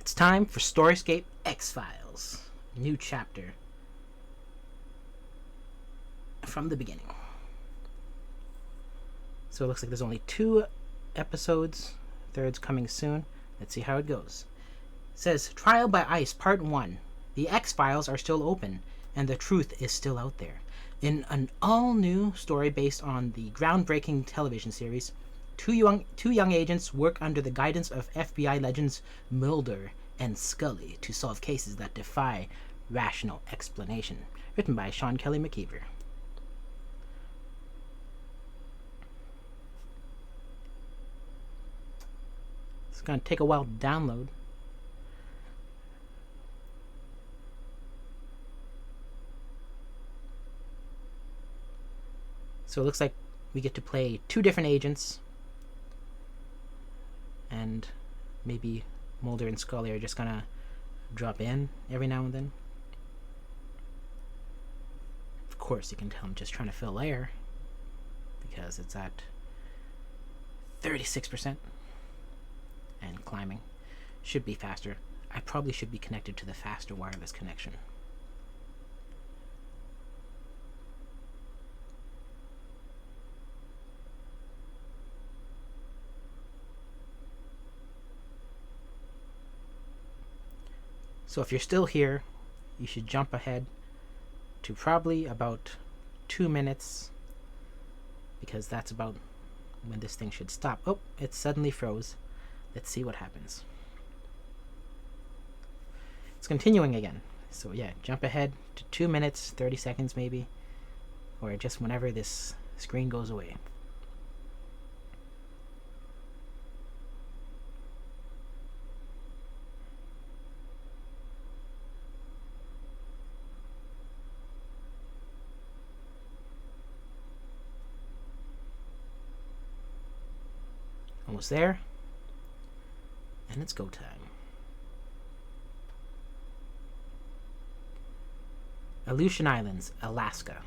It's time for Storyscape X-Files. New chapter. From the beginning. So it looks like there's only 2 episodes. Third's coming soon. Let's see how it goes. It says, Trial by Ice, Part 1. The X-Files are still open, and the truth is still out there. In an all-new story based on the groundbreaking television series, two young agents work under the guidance of FBI legends Mulder and Scully to solve cases that defy rational explanation. Written by Sean Kelly McKeever. It's going to take a while to download. So it looks like we get to play 2 different agents. And maybe Mulder and Scully are just gonna drop in every now and then. Of course, you can tell I'm just trying to fill air because it's at 36% and climbing. Should be faster. I probably should be connected to the faster wireless connection. So if you're still here, you should jump ahead to probably about 2 minutes, because that's about when this thing should stop. Oh, it suddenly froze. Let's see what happens. It's continuing again. So yeah, jump ahead to 2 minutes, 30 seconds maybe, or just whenever this screen goes away. Almost there. And it's go time. Aleutian Islands, Alaska.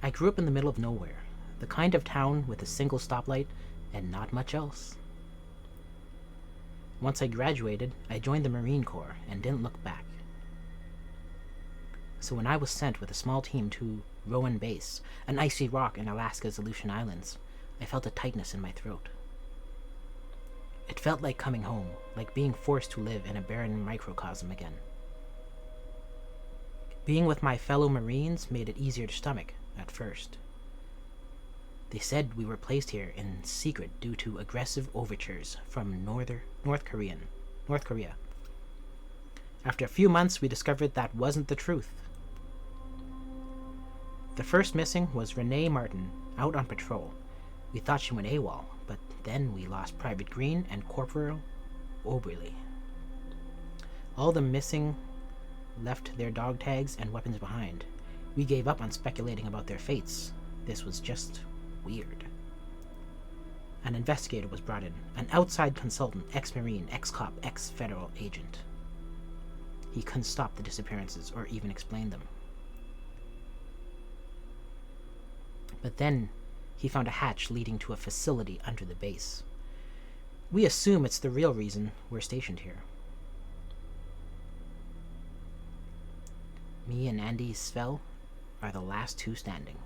I grew up in the middle of nowhere, the kind of town with a single stoplight and not much else. Once I graduated, I joined the Marine Corps and didn't look back. So when I was sent with a small team to Rowan Base, an icy rock in Alaska's Aleutian Islands, I felt a tightness in my throat. It felt like coming home, like being forced to live in a barren microcosm again. Being with my fellow Marines made it easier to stomach, at first. They said we were placed here in secret due to aggressive overtures from North Korea. After a few months, we discovered that wasn't the truth. The first missing was Renee Martin, out on patrol. We thought she went AWOL, but then we lost Private Green and Corporal Oberly. All the missing left their dog tags and weapons behind. We gave up on speculating about their fates. This was just weird. An investigator was brought in, an outside consultant, ex-Marine, ex-cop, ex-federal agent. He couldn't stop the disappearances or even explain them. But then he found a hatch leading to a facility under the base. We assume it's the real reason we're stationed here. Me and Andy Svel are the last 2 standing.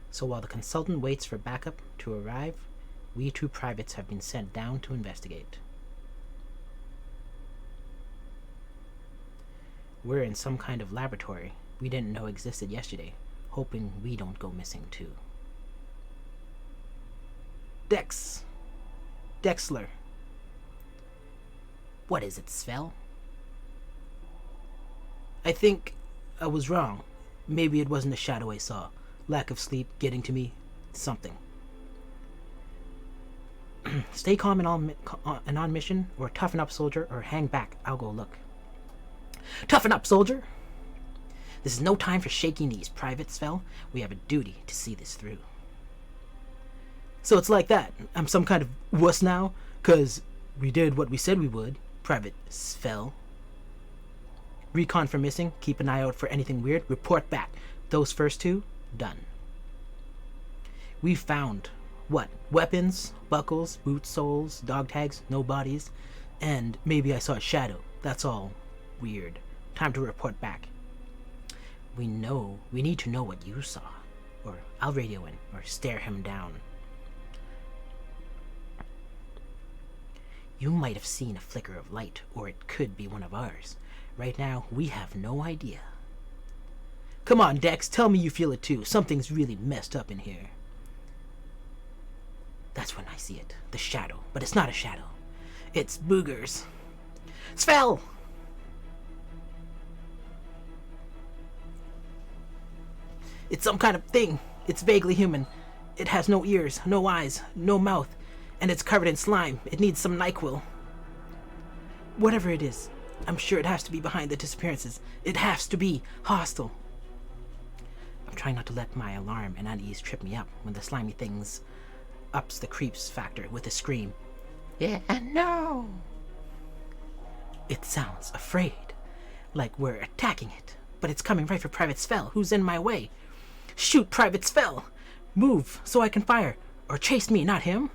So while the consultant waits for backup to arrive, we 2 privates have been sent down to investigate. We're in some kind of laboratory we didn't know existed yesterday, hoping we don't go missing too. Dexler. What is it, Svel? I think I was wrong. Maybe it wasn't a shadow I saw. Lack of sleep getting to me. Something. Stay calm and on mission, or toughen up, soldier, or hang back. I'll go look. Toughen up, soldier! This is no time for shaky knees, Private Svel. We have a duty to see this through. So it's like that. I'm some kind of wuss now, 'cause we did what we said we would, Private Svel. Recon for missing. Keep an eye out for anything weird. Report back. Those first two, done. We found, what? Weapons, buckles, boot soles, dog tags, no bodies, and maybe I saw a shadow. That's all weird. Time to report back. We need to know what you saw. Or I'll radio in, or stare him down. You might have seen a flicker of light, or it could be one of ours. Right now, we have no idea. Come on, Dex, tell me you feel it too. Something's really messed up in here. That's when I see it. The shadow. But it's not a shadow. It's boogers. Svel! It's some kind of thing. It's vaguely human. It has no ears, no eyes, no mouth, and it's covered in slime. It needs some NyQuil. Whatever it is, I'm sure it has to be behind the disappearances. It has to be hostile. I'm trying not to let my alarm and unease trip me up when the slimy things ups the creeps factor with a scream. Yeah, no! It sounds afraid, like we're attacking it, but it's coming right for Private Svel, who's in my way. Shoot, Private Svel! Move, so I can fire, or chase me, not him.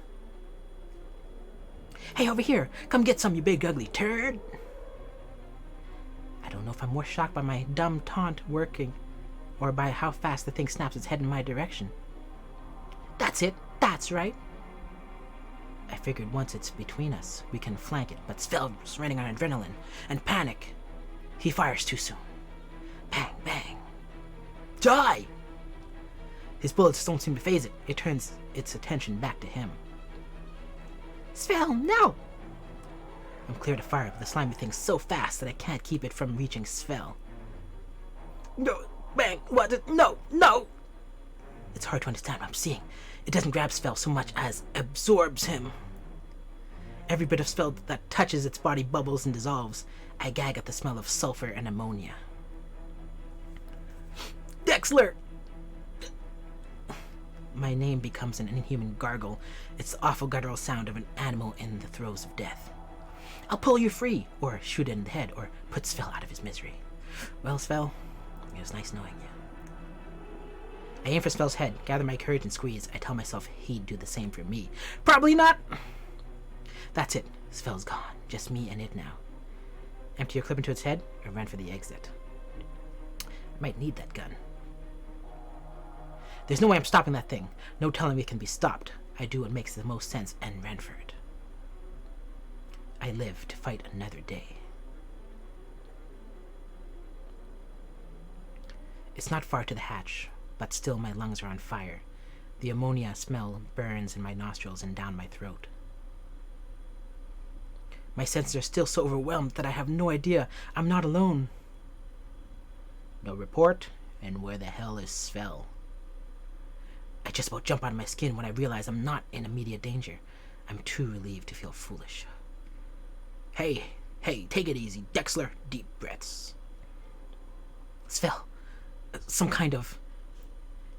Hey, over here, come get some, you big ugly turd! I don't know if I'm more shocked by my dumb taunt working, or by how fast the thing snaps its head in my direction. That's it, that's right. I figured once it's between us, we can flank it, but Svel's running on adrenaline and panic. He fires too soon. Bang, bang. Die! His bullets don't seem to faze it. It turns its attention back to him. Svel, no! I'm clear to fire, but the slimy thing's so fast that I can't keep it from reaching Svel. No, bang, what? No, no! It's hard to understand what I'm seeing. It doesn't grab Svel so much as absorbs him. Every bit of Svel that touches its body bubbles and dissolves. I gag at the smell of sulfur and ammonia. Dexler! My name becomes an inhuman gargle. It's the awful guttural sound of an animal in the throes of death. I'll pull you free, or shoot it in the head, or put Svel out of his misery. Well, Svel, it was nice knowing you. I aim for Svel's head, gather my courage and squeeze. I tell myself he'd do the same for me. Probably not! That's it. Svel's gone. Just me and it now. Empty your clip into its head, or run for the exit. I might need that gun. There's no way I'm stopping that thing. No telling me it can be stopped. I do what makes the most sense and ran for it. I live to fight another day. It's not far to the hatch, but still my lungs are on fire. The ammonia smell burns in my nostrils and down my throat. My senses are still so overwhelmed that I have no idea I'm not alone. No report, and where the hell is Svel? I just about jump out of my skin when I realize I'm not in immediate danger. I'm too relieved to feel foolish. Hey, take it easy, Dexler. Deep breaths. Svel, some kind of...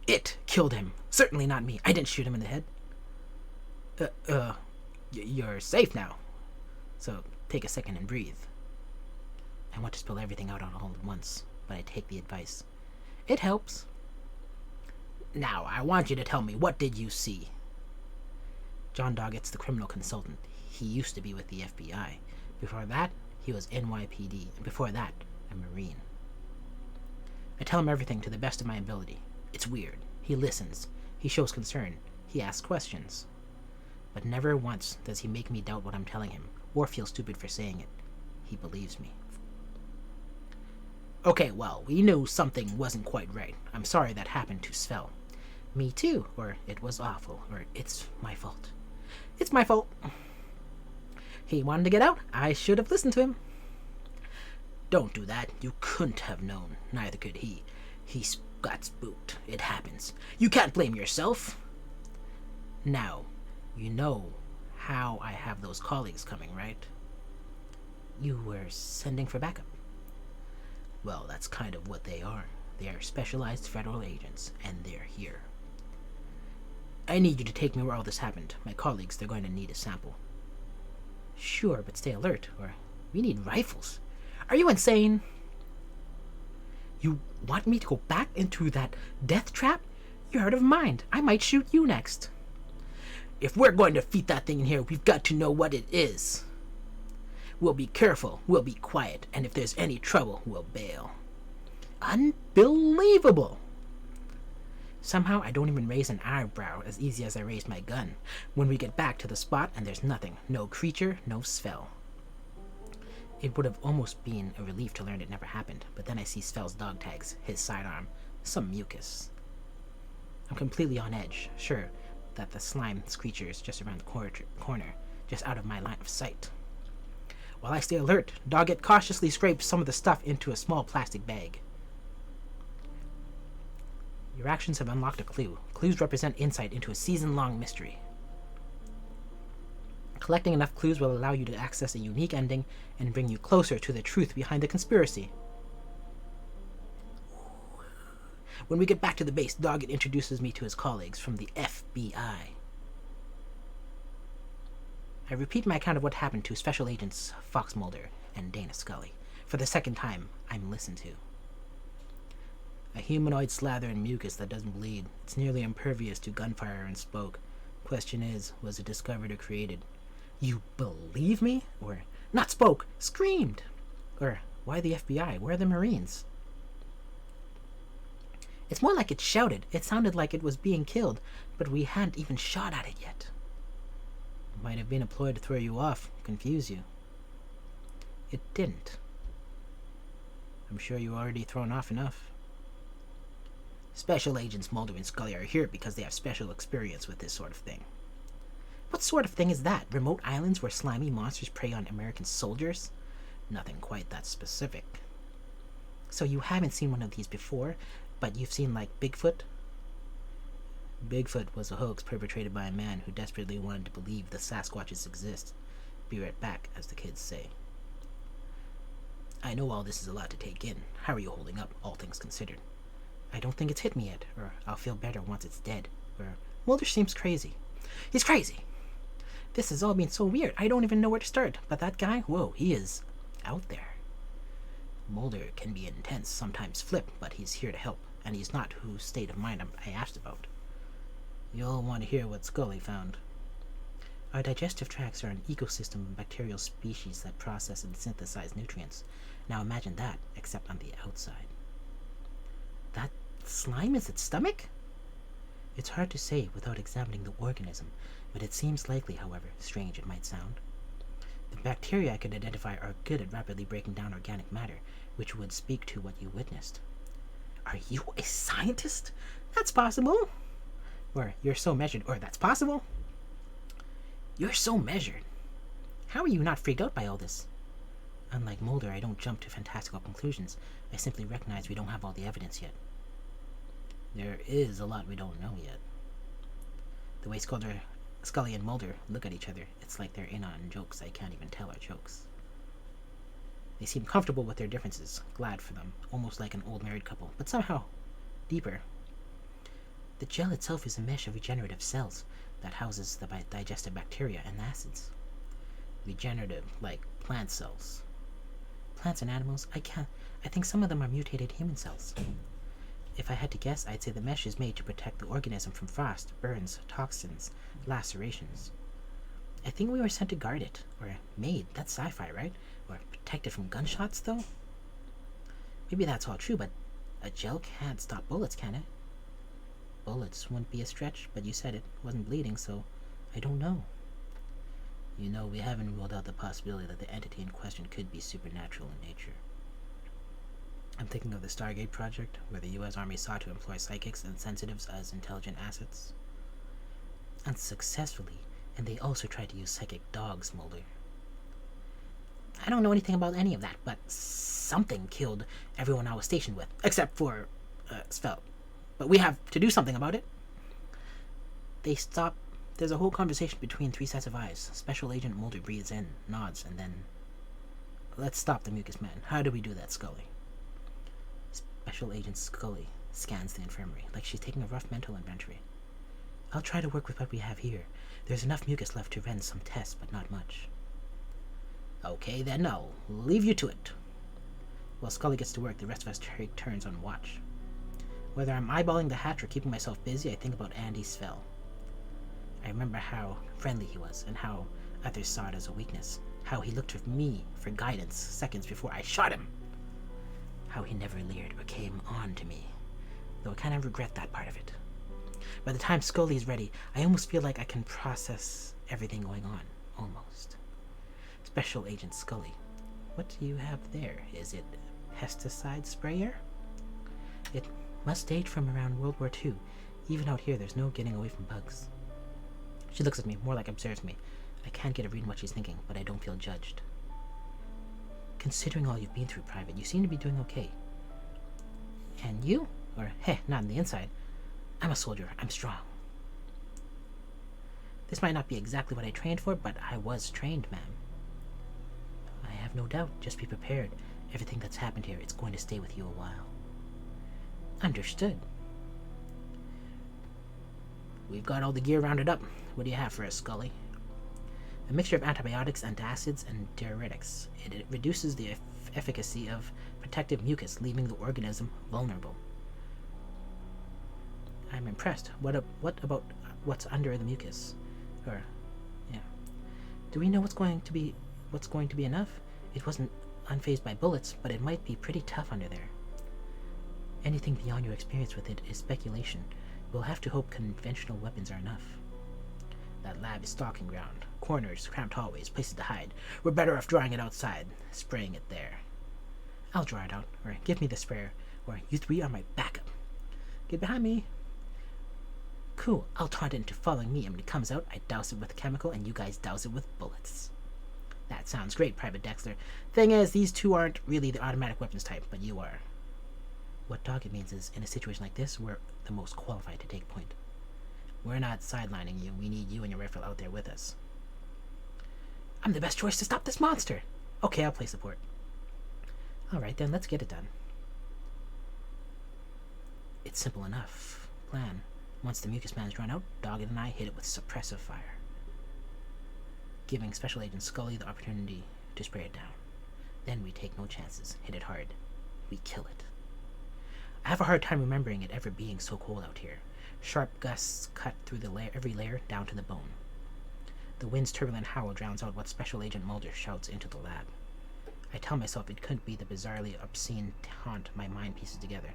It killed him. Certainly not me. I didn't shoot him in the head. You're safe now. So take a second and breathe. I want to spill everything out all at once, but I take the advice. It helps. Now, I want you to tell me, what did you see? John Doggett's the criminal consultant. He used to be with the FBI. Before that, he was NYPD. And before that, a Marine. I tell him everything to the best of my ability. It's weird. He listens. He shows concern. He asks questions. But never once does he make me doubt what I'm telling him, or feel stupid for saying it. He believes me. Okay, well, we knew something wasn't quite right. I'm sorry that happened to Svel. Me too, or it was awful, or it's my fault. It's my fault. He wanted to get out. I should have listened to him. Don't do that. You couldn't have known. Neither could he. He got spooked. It happens. You can't blame yourself. Now, you know how I have those colleagues coming, right? You were sending for backup. Well, that's kind of what they are. They are specialized federal agents, and they're here. I need you to take me where all this happened. My colleagues, they're going to need a sample. Sure, but stay alert, or we need rifles. Are you insane? You want me to go back into that death trap? You're out of mind. I might shoot you next. If we're going to defeat that thing in here, we've got to know what it is. We'll be careful, we'll be quiet, and if there's any trouble, we'll bail. Unbelievable! Somehow I don't even raise an eyebrow as easy as I raise my gun when we get back to the spot and there's nothing. No creature, no spell. It would have almost been a relief to learn it never happened, but then I see Svel's dog tags, his sidearm, some mucus. I'm completely on edge, sure that the slime creature is just around the corner, just out of my line of sight. While I stay alert, Doggett cautiously scrapes some of the stuff into a small plastic bag. Your actions have unlocked a clue. Clues represent insight into a season-long mystery. Collecting enough clues will allow you to access a unique ending and bring you closer to the truth behind the conspiracy. When we get back to the base, Doggett introduces me to his colleagues from the FBI. I repeat my account of what happened to Special Agents Fox Mulder and Dana Scully. For the second time, I'm listened to. A humanoid slather in mucus that doesn't bleed. It's nearly impervious to gunfire and smoke. Question is, was it discovered or created? You believe me? Or, not spoke, screamed! Or, why the FBI? Where are the Marines? It's more like it shouted. It sounded like it was being killed, but we hadn't even shot at it yet. It might have been a ploy to throw you off, confuse you. It didn't. I'm sure you were already thrown off enough. Special Agents Mulder and Scully are here because they have special experience with this sort of thing. What sort of thing is that? Remote islands where slimy monsters prey on American soldiers? Nothing quite that specific. So you haven't seen one of these before, but you've seen, like, Bigfoot? Bigfoot was a hoax perpetrated by a man who desperately wanted to believe the Sasquatches exist. Be right back, as the kids say. I know all this is a lot to take in. How are you holding up, all things considered? I don't think it's hit me yet, or I'll feel better once it's dead. Or, Mulder seems crazy. He's crazy! This has all been so weird, I don't even know where to start. But that guy, whoa, he is out there. Mulder can be intense, sometimes flip, but he's here to help, and he's not whose state of mind I asked about. You'll want to hear what Scully found. Our digestive tracts are an ecosystem of bacterial species that process and synthesize nutrients. Now imagine that, except on the outside. That slime is its stomach? It's hard to say without examining the organism, but it seems likely, however, strange it might sound. The bacteria I could identify are good at rapidly breaking down organic matter, which would speak to what you witnessed. Are you a scientist? That's possible. Or, you're so measured, or that's possible. You're so measured. How are you not freaked out by all this? Unlike Mulder, I don't jump to fantastical conclusions. I simply recognize we don't have all the evidence yet. There is a lot we don't know yet. The way Scully and Mulder look at each other, it's like they're in on jokes I can't even tell are jokes. They seem comfortable with their differences, glad for them, almost like an old married couple, but somehow deeper. The gel itself is a mesh of regenerative cells that houses the digestive bacteria and acids. Regenerative, like plant cells. Plants and animals, I think some of them are mutated human cells. If I had to guess, I'd say the mesh is made to protect the organism from frost, burns, toxins, lacerations. I think we were sent to guard it, or made, that's sci-fi, right? Or protected from gunshots, though? Maybe that's all true, but a gel can't stop bullets, can it? Bullets wouldn't be a stretch, but you said it wasn't bleeding, so I don't know. You know, we haven't ruled out the possibility that the entity in question could be supernatural in nature. I'm thinking of the Stargate project, where the U.S. Army sought to employ psychics and sensitives as intelligent assets. Unsuccessfully, and they also tried to use psychic dogs, Mulder. I don't know anything about any of that, but something killed everyone I was stationed with, except for Svel. But we have to do something about it. They stop. There's a whole conversation between three sets of eyes. Special Agent Mulder breathes in, nods, and then... Let's stop the mucus man. How do we do that, Scully? Special Agent Scully scans the infirmary, like she's taking a rough mental inventory. I'll try to work with what we have here. There's enough mucus left to run some tests, but not much. Okay, then I'll leave you to it. While Scully gets to work, the rest of us take turns on watch. Whether I'm eyeballing the hatch or keeping myself busy, I think about Andy Svel. I remember how friendly he was, and how others saw it as a weakness. How he looked to me for guidance seconds before I shot him. How he never leered or came on to me, though I kind of regret that part of it. By the time Scully is ready, I almost feel like I can process everything going on, almost. Special Agent Scully, what do you have there? Is it pesticide sprayer? It must date from around World War II. Even out here, there's no getting away from bugs. She looks at me, more like observes me. I can't get a read on what she's thinking, but I don't feel judged. Considering all you've been through, Private, you seem to be doing okay. And you? Or, hey, not on the inside. I'm a soldier. I'm strong. This might not be exactly what I trained for, but I was trained, ma'am. I have no doubt. Just be prepared. Everything that's happened here, it's going to stay with you a while. Understood. We've got all the gear rounded up. What do you have for us, Scully? A mixture of antibiotics, antacids, and diuretics. It reduces the efficacy of protective mucus, leaving the organism vulnerable. I'm impressed. What about what's under the mucus? Or, yeah. Do we know what's going to be enough? It wasn't unfazed by bullets, but it might be pretty tough under there. Anything beyond your experience with it is speculation. We'll have to hope conventional weapons are enough. That lab is stalking ground. Corners, cramped hallways, places to hide. We're better off drawing it outside, spraying it there. I'll draw it out, or give me the sprayer, or you three are my backup. Get behind me. Cool, I'll taunt it into following me, and when it comes out, I douse it with a chemical, and you guys douse it with bullets. That sounds great, Private Dexter. Thing is, these two aren't really the automatic weapons type, but you are. What Doggett means is, in a situation like this, we're the most qualified to take point. We're not sidelining you. We need you and your rifle out there with us. I'm the best choice to stop this monster. Okay, I'll play support. Alright then, let's get it done. It's simple enough. Plan. Once the mucus man's run out, Doggett and I hit it with suppressive fire, giving Special Agent Scully the opportunity to spray it down. Then we take no chances. Hit it hard. We kill it. I have a hard time remembering it ever being so cold out here. Sharp gusts cut through every layer down to the bone. The wind's turbulent howl drowns out what Special Agent Mulder shouts into the lab. I tell myself it couldn't be the bizarrely obscene taunt my mind pieces together.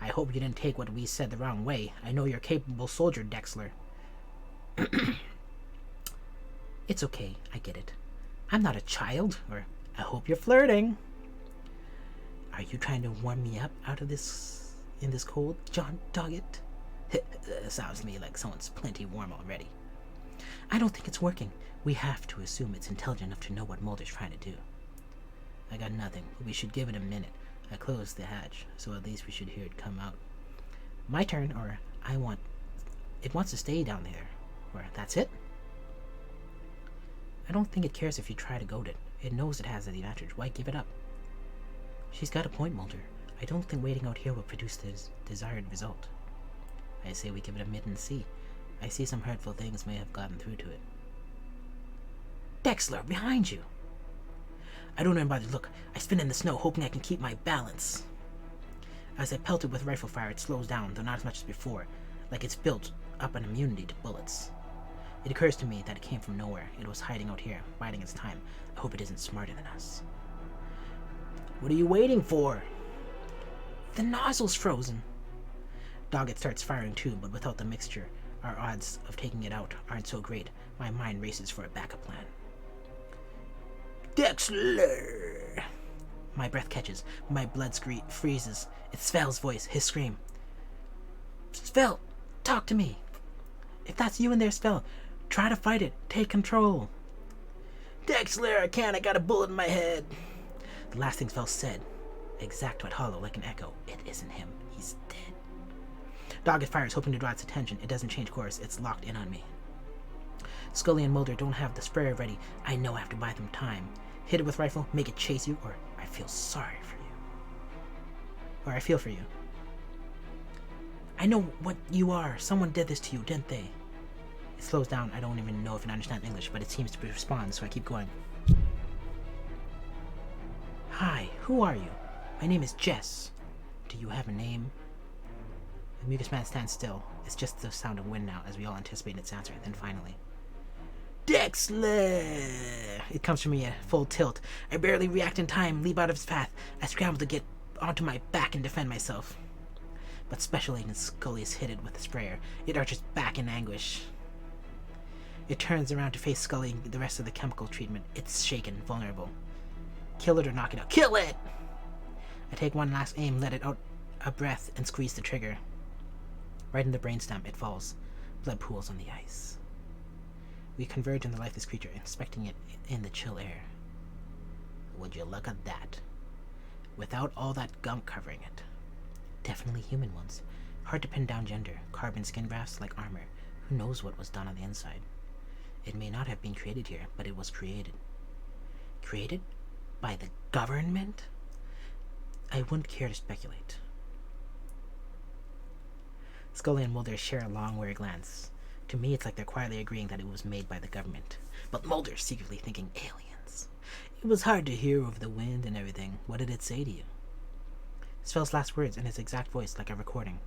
I hope you didn't take what we said the wrong way. I know you're a capable soldier, Dexler. It's okay, I get it. I'm not a child, or I hope you're flirting. Are you trying to warm me up out of this, in this cold, John Doggett? Sounds to me like someone's plenty warm already. I don't think it's working. We have to assume it's intelligent enough to know what Mulder's trying to do. I got nothing, but we should give it a minute. I closed the hatch, so at least we should hear it come out. My turn, or it wants to stay down there. Or that's it? I don't think it cares if you try to goad it. It knows it has the advantage. Why give it up? She's got a point, Mulder. I don't think waiting out here will produce the desired result. I say we give it a minute and see. I see some hurtful things may have gotten through to it. Dexler, behind you! I don't even bother to look. I spin in the snow, hoping I can keep my balance. As I pelt it with rifle fire, it slows down, though not as much as before, like it's built up an immunity to bullets. It occurs to me that it came from nowhere. It was hiding out here, biding its time. I hope it isn't smarter than us. What are you waiting for? The nozzle's frozen. Doggett starts firing too, but without the mixture, our odds of taking it out aren't so great. My mind races for a backup plan. Dexler! My breath catches. My blood freezes. It's Svel's voice, his scream. Svel, talk to me. If that's you in there, Svel, try to fight it. Take control. Dexler, I can't. I got a bullet in my head. The last thing Svel said, exact but hollow like an echo. It isn't him. He's dead. Doggett fires, hoping to draw its attention. It doesn't change course. It's locked in on me. Scully and Mulder don't have the sprayer ready. I know I have to buy them time. Hit it with rifle, make it chase you, or I feel sorry for you. Or I feel for you. I know what you are. Someone did this to you, didn't they? It slows down. I don't even know if it understands English, but it seems to respond, so I keep going. Hi, who are you? My name is Jess. Do you have a name? The mucus man stands still. It's just the sound of wind now, as we all anticipate its answer. Then finally, Dexler! It comes from me at full tilt. I barely react in time, leap out of its path. I scramble to get onto my back and defend myself. But Special Agent Scully is hit it with a sprayer. It arches back in anguish. It turns around to face Scully and the rest of the chemical treatment. It's shaken, vulnerable. Kill it or knock it out. Kill it! I take one last aim, let it out a breath, and squeeze the trigger. Right in the brainstem, it falls. Blood pools on the ice. We converge on the lifeless creature, inspecting it in the chill air. Would you look at that? Without all that gunk covering it. Definitely human ones. Hard to pin down gender. Carbon skin grafts like armor. Who knows what was done on the inside? It may not have been created here, but it was created. Created? By the government? I wouldn't care to speculate. Scully and Mulder share a long, weary glance. To me, it's like they're quietly agreeing that it was made by the government. But Mulder's secretly thinking aliens. It was hard to hear over the wind and everything. What did it say to you? Svel's last words in his exact voice, like a recording.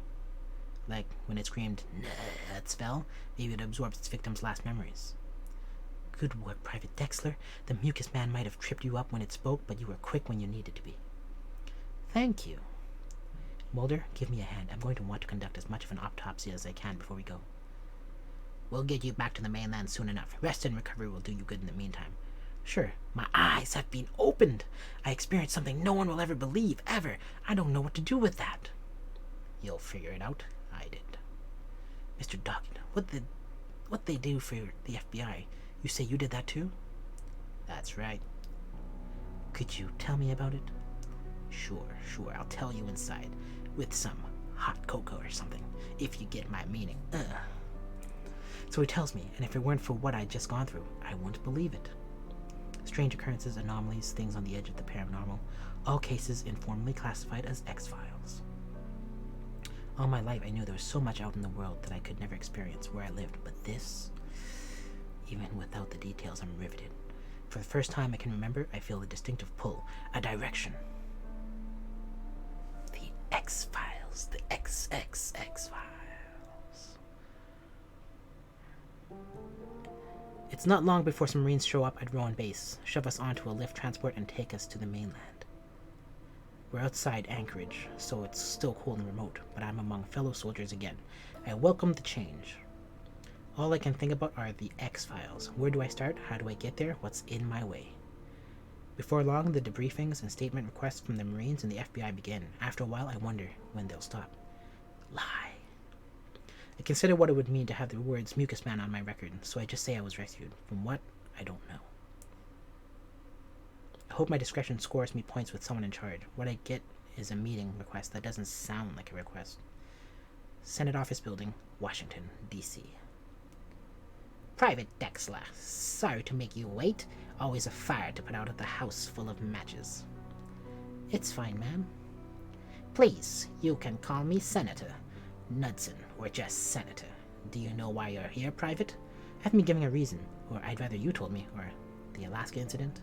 Like when it screamed, "Nah," at Svel, maybe it absorbs its victim's last memories. Good work, Private Dexler. The mucus man might have tripped you up when it spoke, but you were quick when you needed to be. Thank you. Mulder, give me a hand. I'm going to want to conduct as much of an autopsy as I can before we go. We'll get you back to the mainland soon enough. Rest and recovery will do you good in the meantime. Sure, my eyes have been opened. I experienced something no one will ever believe, ever. I don't know what to do with that. You'll figure it out. I did. Mr. Doggett, what they do for the FBI? You say you did that too? That's right. Could you tell me about it? Sure, I'll tell you inside. With some hot cocoa or something, if you get my meaning. So he tells me, and if it weren't for what I'd just gone through, I wouldn't believe it. Strange occurrences, anomalies, things on the edge of the paranormal, all cases informally classified as X-Files. All my life I knew there was so much out in the world that I could never experience where I lived, but this, even without the details, I'm riveted. For the first time I can remember, I feel a distinctive pull, a direction. The X-Files, the X-Files. It's not long before some Marines show up at Rowan Base, shove us onto a lift transport, and take us to the mainland. We're outside Anchorage, so it's still cool and remote, but I'm among fellow soldiers again. I welcome the change. All I can think about are the X-Files. Where do I start? How do I get there? What's in my way? Before long, the debriefings and statement requests from the Marines and the FBI begin. After a while, I wonder when they'll stop. Lie. I consider what it would mean to have the words Mucus Man on my record, so I just say I was rescued. From what? I don't know. I hope my discretion scores me points with someone in charge. What I get is a meeting request that doesn't sound like a request. Senate Office Building, Washington, D.C. Private Dexler, sorry to make you wait. Always a fire to put out at the house full of matches. It's fine, ma'am. Please, you can call me Senator Knudsen, or just Senator. Do you know why you're here, Private? Have me giving a reason, or I'd rather you told me, or the Alaska incident?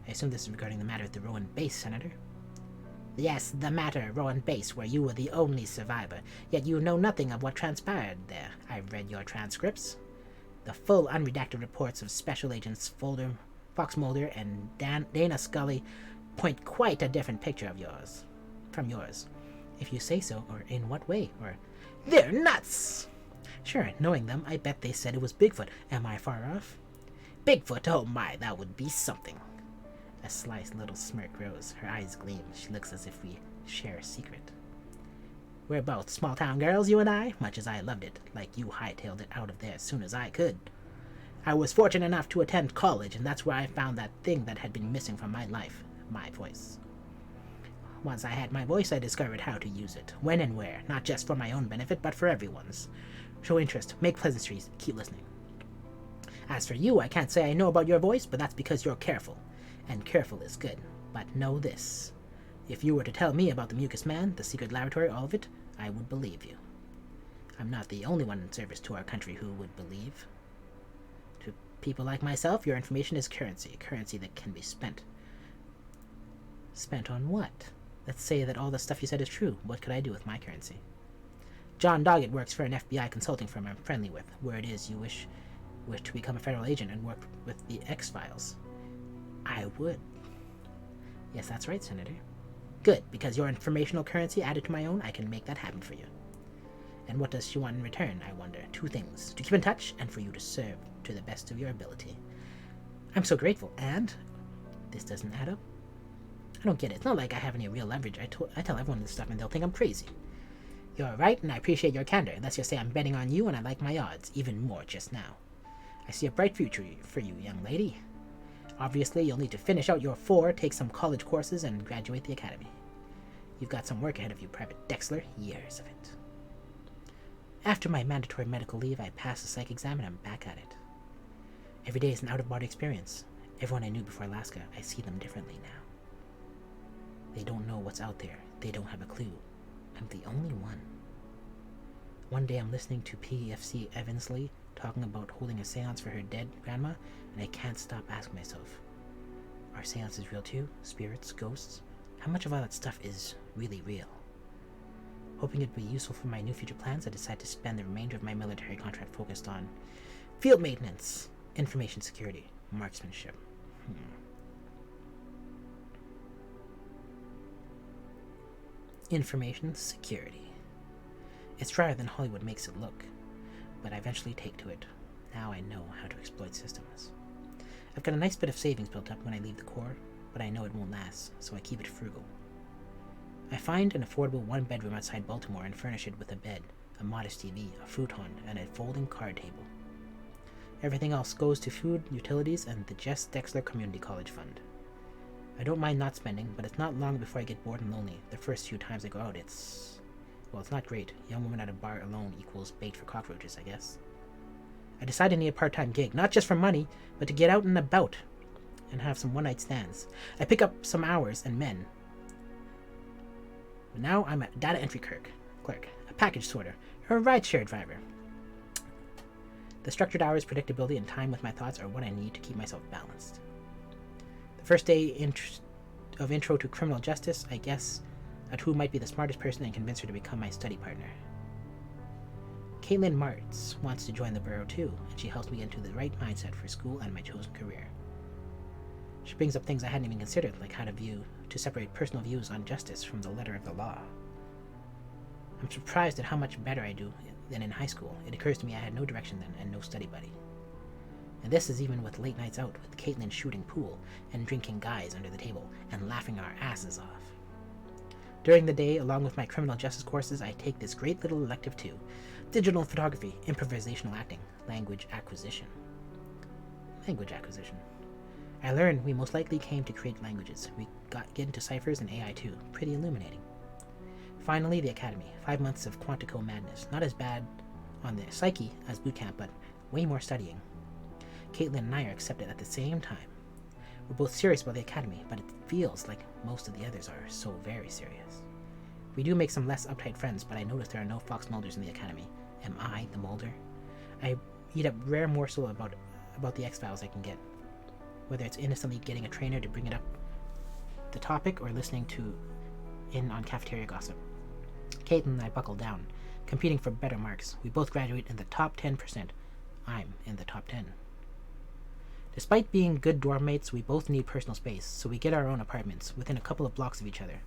I assume this is regarding the matter at the Rowan Base, Senator. Yes, the matter at Rowan Base, where you were the only survivor, yet you know nothing of what transpired there. I've read your transcripts. The full unredacted reports of Special Agents Fox Mulder and Dana Scully point quite a different picture of yours. From yours. If you say so, or in what way, or... They're nuts! Sure, knowing them, I bet they said it was Bigfoot. Am I far off? Bigfoot? Oh my, that would be something. A sly little smirk rose. Her eyes gleam. She looks as if we share a secret. We're both small-town girls, you and I, much as I loved it, like you hightailed it out of there as soon as I could. I was fortunate enough to attend college, and that's where I found that thing that had been missing from my life, my voice. Once I had my voice, I discovered how to use it, when and where, not just for my own benefit, but for everyone's. Show interest, make pleasantries, keep listening. As for you, I can't say I know about your voice, but that's because you're careful. And careful is good. But know this. If you were to tell me about the Mucus Man, the secret laboratory, all of it, I would believe you. I'm not the only one in service to our country who would believe. To people like myself, your information is currency that can be spent. Spent on what? Let's say that all the stuff you said is true. What could I do with my currency? John Doggett works for an FBI consulting firm I'm friendly with. Word is you wish to become a federal agent and work with the X-Files. I would. Yes, that's right, Senator. Good, because your informational currency added to my own, I can make that happen for you. And what does she want in return, I wonder? 2 things. To keep in touch, and for you to serve to the best of your ability. I'm so grateful, and... this doesn't add up? I don't get it. It's not like I have any real leverage. I tell everyone this stuff and they'll think I'm crazy. You're right, and I appreciate your candor. Let's just say I'm betting on you, and I like my odds even more just now. I see a bright future for you, young lady. Obviously, you'll need to finish out your 4, take some college courses, and graduate the academy. You've got some work ahead of you, Private Dexler. Years of it. After my mandatory medical leave, I pass the psych exam, and I'm back at it. Every day is an out-of-body experience. Everyone I knew before Alaska, I see them differently now. They don't know what's out there. They don't have a clue. I'm the only one. One day I'm listening to PFC Evansley talking about holding a seance for her dead grandma, and I can't stop asking myself, are seances real too? Spirits? Ghosts? How much of all that stuff is really real? Hoping it'd be useful for my new future plans, I decide to spend the remainder of my military contract focused on field maintenance, information security, marksmanship. Information security. It's drier than Hollywood makes it look, but I eventually take to it. Now I know how to exploit systems. I've got a nice bit of savings built up when I leave the Corps, but I know it won't last, so I keep it frugal. I find an affordable 1-bedroom outside Baltimore and furnish it with a bed, a modest TV, a futon, and a folding card table. Everything else goes to food, utilities, and the Jess Dexler Community College Fund. I don't mind not spending, but it's not long before I get bored and lonely. The first few times I go out, it's not great. Young woman at a bar alone equals bait for cockroaches, I guess. I decide I need a part-time gig, not just for money, but to get out and about and have some one-night stands. I pick up some hours and men. But now I'm a data entry clerk, a package sorter, or a rideshare driver. The structured hours, predictability, and time with my thoughts are what I need to keep myself balanced. The first day of intro to criminal justice, I guess at who might be the smartest person and convince her to become my study partner. Caitlin Martz wants to join the Bureau too, and she helps me get into the right mindset for school and my chosen career. She brings up things I hadn't even considered, like how to separate personal views on justice from the letter of the law. I'm surprised at how much better I do than in high school. It occurs to me I had no direction then and no study buddy. And this is even with late nights out, with Caitlin shooting pool and drinking guys under the table and laughing our asses off. During the day, along with my criminal justice courses, I take this great little elective too: digital photography, improvisational acting, language acquisition. I learned we most likely came to create languages. We get into ciphers and AI too. Pretty illuminating. Finally, the academy. 5 months of Quantico madness. Not as bad on the psyche as boot camp, but way more studying. Caitlin and I are accepted at the same time. We're both serious about the academy, but it feels like most of the others are so very serious. We do make some less uptight friends, but I notice there are no Fox Mulders in the academy. Am I the Mulder? I eat up rare morsel about the X-Files I can get, whether it's innocently getting a trainer to bring it up the topic or listening in on cafeteria gossip. Caitlin and I buckle down, competing for better marks. We both graduate in the top 10%. I'm in the top 10. Despite being good dorm mates, we both need personal space, so we get our own apartments within a couple of blocks of each other.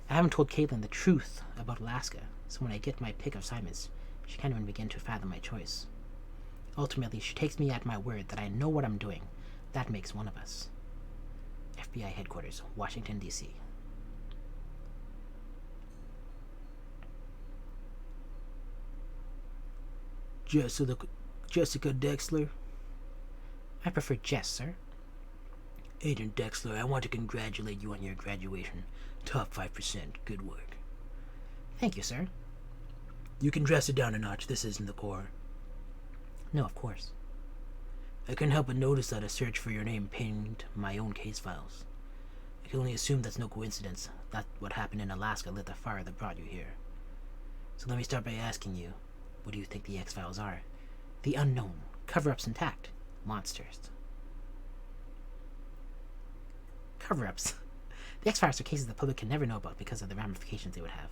I haven't told Caitlin the truth about Alaska, so when I get my pick of assignments, she can't even begin to fathom my choice. Ultimately, she takes me at my word that I know what I'm doing. That makes one of us. FBI headquarters, Washington, D.C. Jessica Dexler. I prefer Jess, sir. Agent Dexler, I want to congratulate you on your graduation. Top 5%. Good work. Thank you, sir. You can dress it down a notch. This isn't the Corps. No, of course. I couldn't help but notice that a search for your name pinged my own case files. I can only assume that's no coincidence. That what happened in Alaska lit the fire that brought you here. So let me start by asking you, what do you think the X-Files are? The unknown. Cover-ups intact. Monsters. Cover-ups. The X-Files are cases the public can never know about because of the ramifications they would have.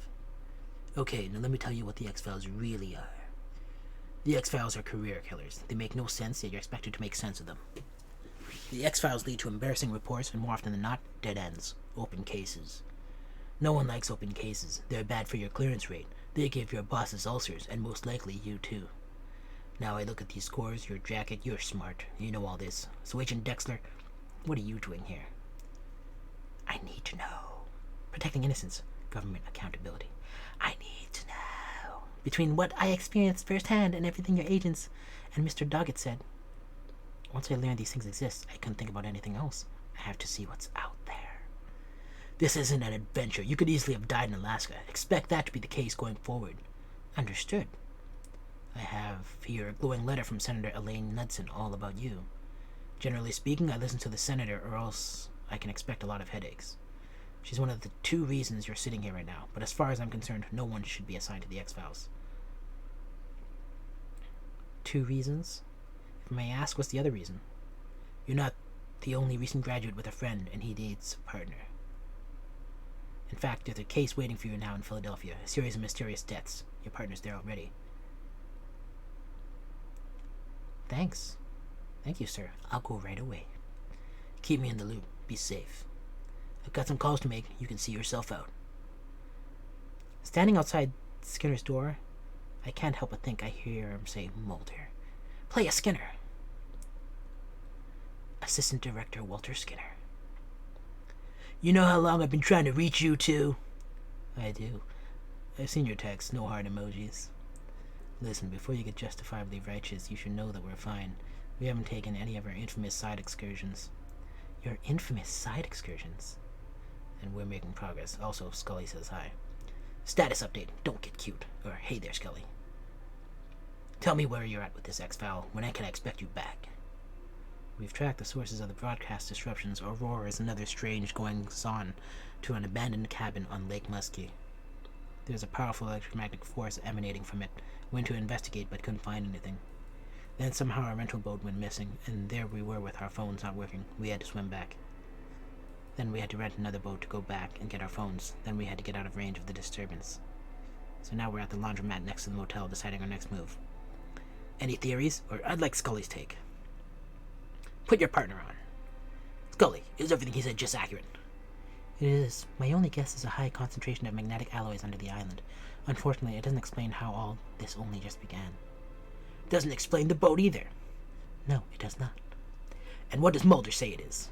Okay, now let me tell you what the X-Files really are. The X-Files are career killers. They make no sense, yet you're expected to make sense of them. The X-Files lead to embarrassing reports and more often than not, dead ends. Open cases. No one likes open cases. They're bad for your clearance rate. They give your bosses ulcers, and most likely you too. Now I look at these scores, your jacket, you're smart. You know all this. So Agent Dexler, what are you doing here? I need to know. Protecting innocence. Government accountability. I need to know. Between what I experienced firsthand and everything your agents and Mr. Doggett said. Once I learned these things exist, I couldn't think about anything else. I have to see what's out there. This isn't an adventure. You could easily have died in Alaska. Expect that to be the case going forward. Understood. I have here a glowing letter from Senator Elaine Knudsen all about you. Generally speaking, I listen to the senator or else I can expect a lot of headaches. She's one of the 2 reasons you're sitting here right now, but as far as I'm concerned, no one should be assigned to the X-Files. 2 reasons? If I may ask, what's the other reason? You're not the only recent graduate with a friend, and he needs a partner. In fact, there's a case waiting for you now in Philadelphia, a series of mysterious deaths. Your partner's there already. Thanks. Thank you, sir. I'll go right away. Keep me in the loop. Be safe. I've got some calls to make. You can see yourself out. Standing outside Skinner's door, I can't help but think I hear him say, Mulder. Play a Skinner. Assistant Director Walter Skinner. You know how long I've been trying to reach you two? I do. I've seen your texts, no heart emojis. Listen, before you get justifiably righteous, you should know that we're fine. We haven't taken any of our infamous side excursions. Your infamous side excursions? And we're making progress. Also, Scully says hi. Status update. Don't get cute. Or, hey there, Scully. Tell me where you're at with this X-File. When can I expect you back? We've tracked the sources of the broadcast disruptions. Aurora is another strange goings-on to an abandoned cabin on Lake Muskie. There's a powerful electromagnetic force emanating from it. Went to investigate but couldn't find anything. Then somehow our rental boat went missing, and there we were with our phones not working. We had to swim back. Then we had to rent another boat to go back and get our phones. Then we had to get out of range of the disturbance. So now we're at the laundromat next to the motel deciding our next move. Any theories? Or I'd like Scully's take. Put your partner on. Scully, is everything he said just accurate? It is. My only guess is a high concentration of magnetic alloys under the island. Unfortunately, it doesn't explain how all this only just began. Doesn't explain the boat either. No, it does not. And what does Mulder say it is?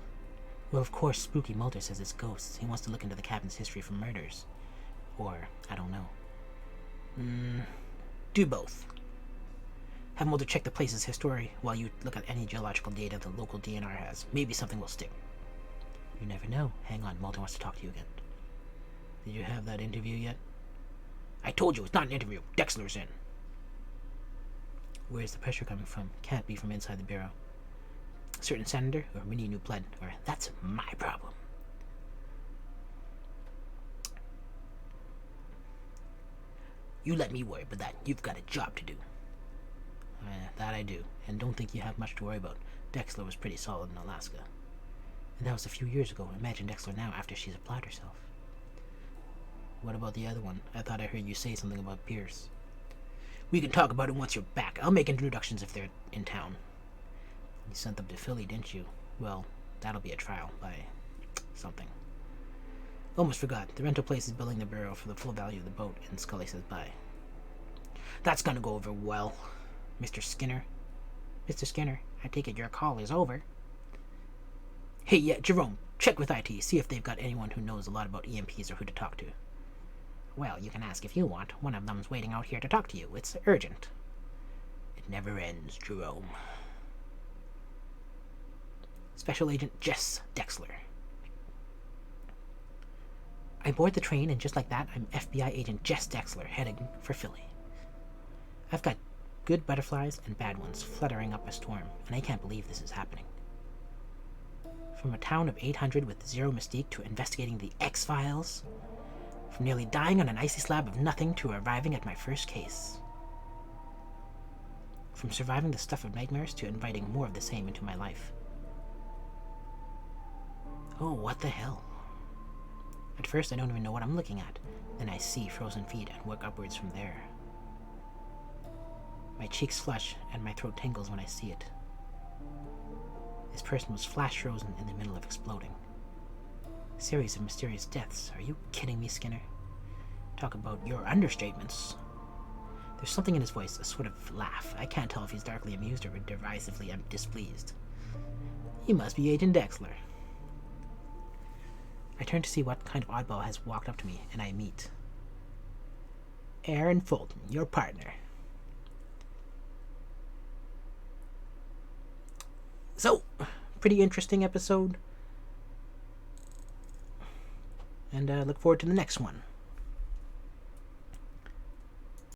Well, of course, Spooky Mulder says it's ghosts. He wants to look into the cabin's history for murders. Or, I don't know. Do both. Have Mulder check the place's history while you look at any geological data the local DNR has. Maybe something will stick. You never know. Hang on, Mulder wants to talk to you again. Did you have that interview yet? I told you, it's not an interview. Dexler's in. Where's the pressure coming from? Can't be from inside the bureau. A certain senator, or we need new blood, or that's my problem. You let me worry about that. You've got a job to do. That I do, and don't think you have much to worry about. Dexler was pretty solid in Alaska. And that was a few years ago. Imagine Dexler now after she's applied herself. What about the other one? I thought I heard you say something about Pierce. We can talk about it once you're back. I'll make introductions if they're in town. You sent them to Philly, didn't you? Well, that'll be a trial by something. Almost forgot. The rental place is billing the bureau for the full value of the boat, and Scully says bye. That's gonna go over well. Mr. Skinner? Mr. Skinner, I take it your call is over. Hey, yeah, Jerome, check with IT, see if they've got anyone who knows a lot about EMPs or who to talk to. Well, you can ask if you want. One of them's waiting out here to talk to you. It's urgent. It never ends, Jerome. Special Agent Jess Dexler. I board the train, and just like that, I'm FBI Agent Jess Dexler, heading for Philly. I've got good butterflies and bad ones fluttering up a storm, and I can't believe this is happening. From a town of 800 with zero mystique to investigating the X-Files. From nearly dying on an icy slab of nothing to arriving at my first case. From surviving the stuff of nightmares to inviting more of the same into my life. Oh, what the hell? At first, I don't even know what I'm looking at. Then I see frozen feet and work upwards from there. My cheeks flush and my throat tingles when I see it. This person was flash frozen in the middle of exploding. Series of mysterious deaths. Are you kidding me, Skinner? Talk about your understatements. There's something in his voice, a sort of laugh. I can't tell if he's darkly amused or derisively displeased. You must be Agent Dexler. I turn to see what kind of oddball has walked up to me, and I meet Aaron Fulton, your partner. So, pretty interesting episode. And look forward to the next one.